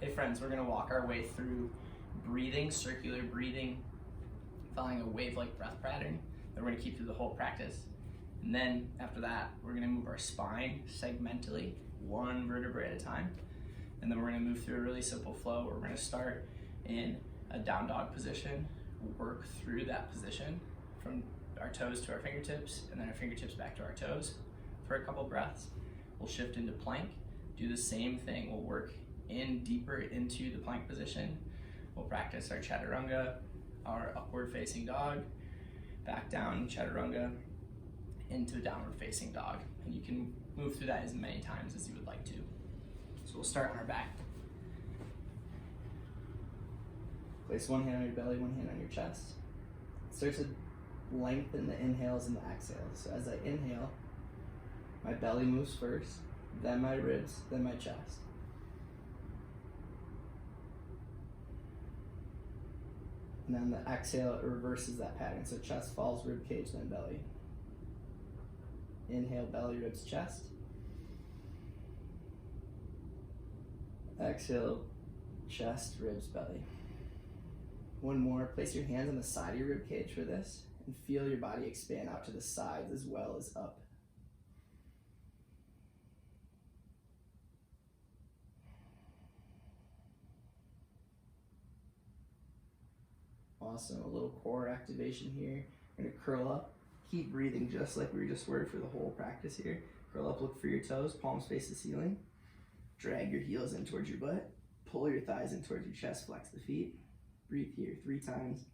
Hey friends, we're gonna walk our way through breathing, circular breathing, following a wave-like breath pattern that we're gonna keep through the whole practice. And then after that, we're gonna move our spine segmentally, one vertebrae at a time. And then we're gonna move through a really simple flow where we're gonna start in a down dog position, work through that position from our toes to our fingertips, and then our fingertips back to our toes for a couple breaths. We'll shift into plank, do the same thing. We'll work in deeper into the plank position. We'll practice our chaturanga, our upward facing dog, back down chaturanga, into downward facing dog. And you can move through that as many times as you would like to. So we'll start on our back. Place one hand on your belly, one hand on your chest. Start to lengthen the inhales and the exhales. So as I inhale, my belly moves first, then my ribs, then my chest. And then the exhale, it reverses that pattern. So chest falls, rib cage, then belly. Inhale, belly, ribs, chest. Exhale, chest, ribs, belly. One more, place your hands on the side of your rib cage for this and feel your body expand out to the sides as well as up. Awesome, a little core activation here. You're gonna curl up, keep breathing just like we just were for the whole practice here. Curl up, look for your toes, palms face the ceiling. Drag your heels in towards your butt. Pull your thighs in towards your chest, flex the feet. Breathe here 3 times.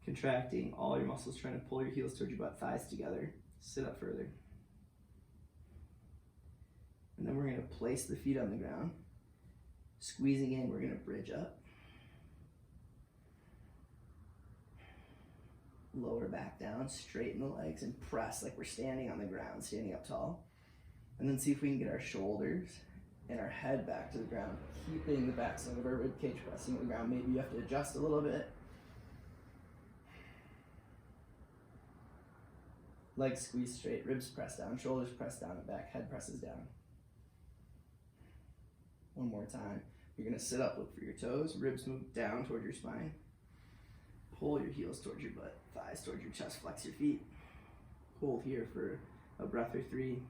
Contracting all your muscles, trying to pull your heels towards your butt, thighs together. Sit up further. And then we're gonna place the feet on the ground. Squeezing in, we're gonna bridge up. Lower back down, straighten the legs and press like we're standing on the ground, standing up tall. And then see if we can get our shoulders and our head back to the ground, keeping the backside of our rib cage pressing the ground. Maybe you have to adjust a little bit. Legs squeeze straight, ribs press down, shoulders press down and back, head presses down. One more time. You're gonna sit up, look for your toes, ribs move down toward your spine. Pull your heels towards your butt, thighs towards your chest, flex your feet. Hold here for a breath or 3.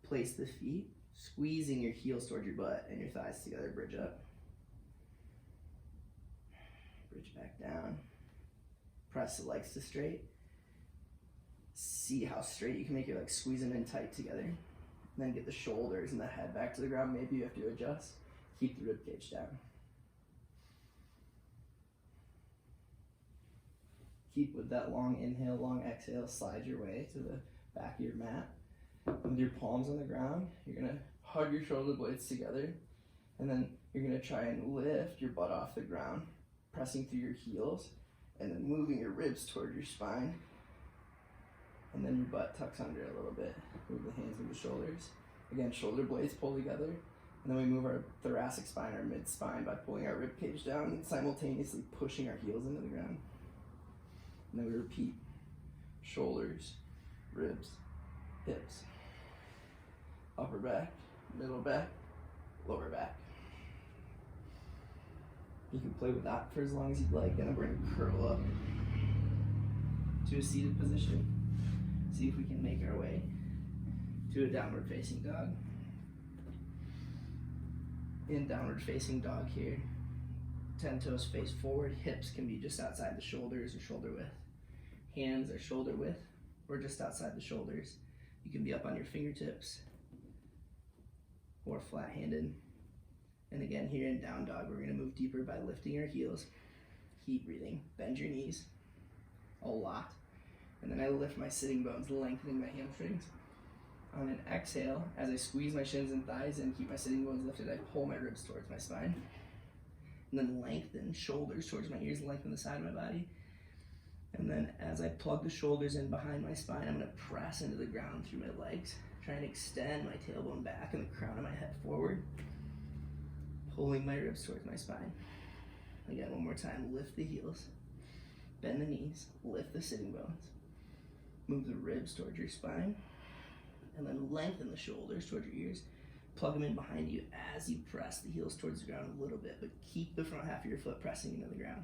Place the feet, squeezing your heels towards your butt and your thighs together, bridge up. Bridge back down. Press the legs to straight. See how straight you can make your legs, squeeze them in tight together. And then get the shoulders and the head back to the ground. Maybe you have to adjust. Keep the rib cage down. Keep with that long inhale, long exhale, slide your way to the back of your mat. With your palms on the ground, you're gonna hug your shoulder blades together, and then you're gonna try and lift your butt off the ground, pressing through your heels, and then moving your ribs toward your spine. And then your butt tucks under a little bit. Move the hands with the shoulders. Again, shoulder blades pull together. And then we move our thoracic spine, our mid spine, by pulling our rib cage down and simultaneously pushing our heels into the ground. And then we repeat. Shoulders, ribs, hips. Upper back, middle back, lower back. You can play with that for as long as you'd like, and then we're gonna curl up to a seated position. See if we can make our way to a downward facing dog. In downward facing dog here, 10 toes face forward, hips can be just outside the shoulders or shoulder width. Hands are shoulder width or just outside the shoulders. You can be up on your fingertips or flat-handed. And again, here in down dog, we're gonna move deeper by lifting our heels. Keep breathing, bend your knees a lot. And then I lift my sitting bones, lengthening my hamstrings. On an exhale, as I squeeze my shins and thighs and keep my sitting bones lifted, I pull my ribs towards my spine. And then lengthen shoulders towards my ears, lengthen the side of my body. And then as I plug the shoulders in behind my spine, I'm gonna press into the ground through my legs. Try and extend my tailbone back and the crown of my head forward. Pulling my ribs towards my spine. Again, one more time, lift the heels. Bend the knees, lift the sitting bones. Move the ribs towards your spine. and then lengthen the shoulders towards your ears. Plug them in behind you as you press the heels towards the ground a little bit, but keep the front half of your foot pressing into the ground.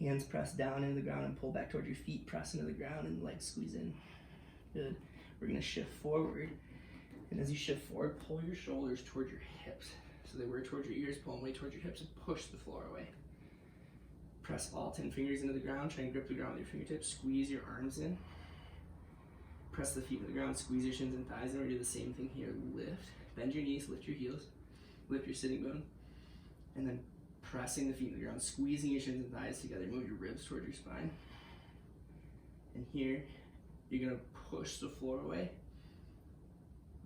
Hands press down into the ground and pull back towards your feet, press into the ground and legs squeeze in. Good. We're gonna shift forward, and as you shift forward, pull your shoulders towards your hips. So they were towards your ears, pull them away towards your hips and push the floor away. Press all 10 fingers into the ground, try and grip the ground with your fingertips, squeeze your arms in. Press the feet to the ground, squeeze your shins and thighs, and we're gonna do the same thing here. Lift, bend your knees, lift your heels, lift your sitting bone, and then pressing the feet to the ground, squeezing your shins and thighs together, move your ribs towards your spine. And here, you're gonna push the floor away,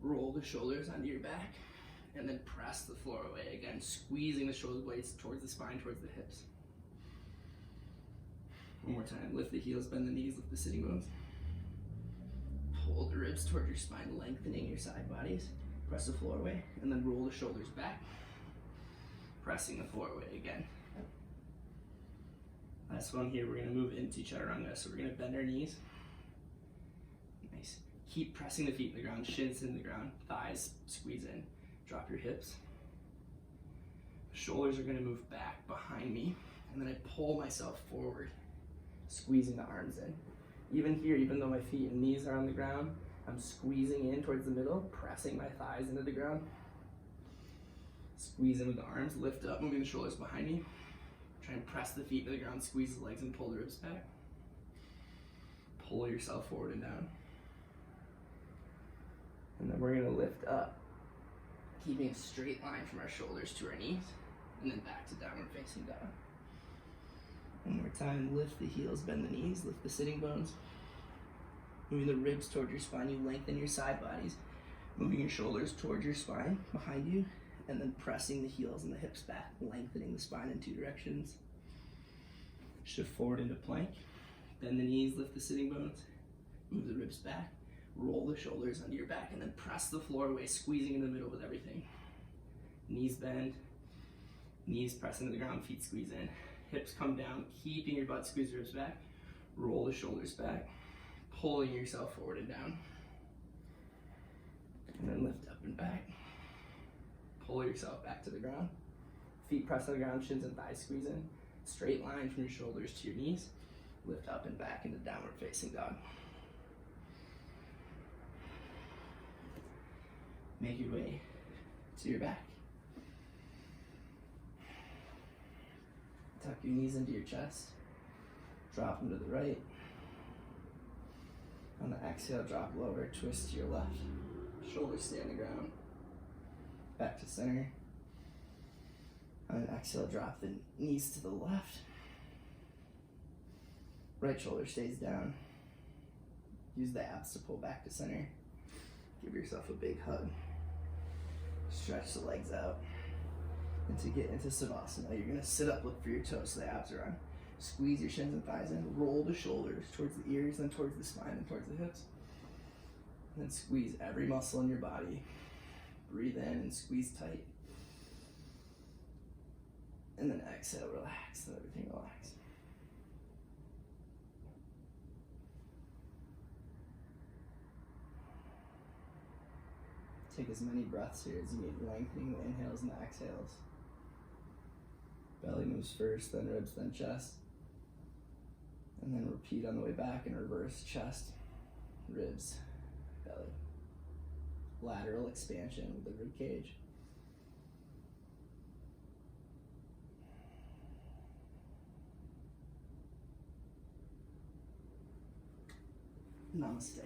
roll the shoulders onto your back, and then press the floor away. Again, squeezing the shoulder blades towards the spine, towards the hips. One more time, lift the heels, bend the knees, lift the sitting bones. Pull the ribs toward your spine, lengthening your side bodies. Press the floor away, and then roll the shoulders back. Pressing the floor away again. Last one here, we're gonna move into chaturanga. So we're gonna bend our knees. Nice. Keep pressing the feet in the ground, shins in the ground, thighs squeeze in. Drop your hips. Shoulders are gonna move back behind me, and then I pull myself forward, squeezing the arms in. Even here, even though my feet and knees are on the ground, I'm squeezing in towards the middle, pressing my thighs into the ground. Squeeze in with the arms, lift up, moving the shoulders behind me. Try and press the feet to the ground, squeeze the legs and pull the ribs back. Pull yourself forward and down. And then we're gonna lift up, keeping a straight line from our shoulders to our knees, and then back to downward facing dog. One more time, lift the heels, bend the knees, lift the sitting bones. Moving the ribs towards your spine, you lengthen your side bodies. Moving your shoulders towards your spine, behind you, and then pressing the heels and the hips back, lengthening the spine in 2 directions. Shift forward into plank. Bend the knees, lift the sitting bones. Move the ribs back. Roll the shoulders under your back, and then press the floor away, squeezing in the middle with everything. Knees bend. Knees press into the ground, feet squeeze in. Hips come down, keeping your butt squeeze ribs back. Roll the shoulders back, pulling yourself forward and down. And then lift up and back. Pull yourself back to the ground. Feet press on the ground, shins and thighs squeeze in. Straight line from your shoulders to your knees. Lift up and back into downward facing dog. Make your way to your back. Tuck your knees into your chest. Drop them to the right. On the exhale, drop lower, twist to your left. Shoulders stay on the ground. Back to center. On an exhale, drop the knees to the left. Right shoulder stays down. Use the abs to pull back to center. Give yourself a big hug. Stretch the legs out. And to get into Savasana, you're gonna sit up, look for your toes so the abs are on. Squeeze your shins and thighs in, roll the shoulders towards the ears, then towards the spine, and towards the hips. And then squeeze every muscle in your body. Breathe in and squeeze tight. And then exhale, relax, let everything relax. Take as many breaths here as you need, lengthening the inhales and the exhales. Belly moves first, then ribs, then chest. And then repeat on the way back in reverse, chest, ribs, belly. Lateral expansion with the rib cage. Namaste.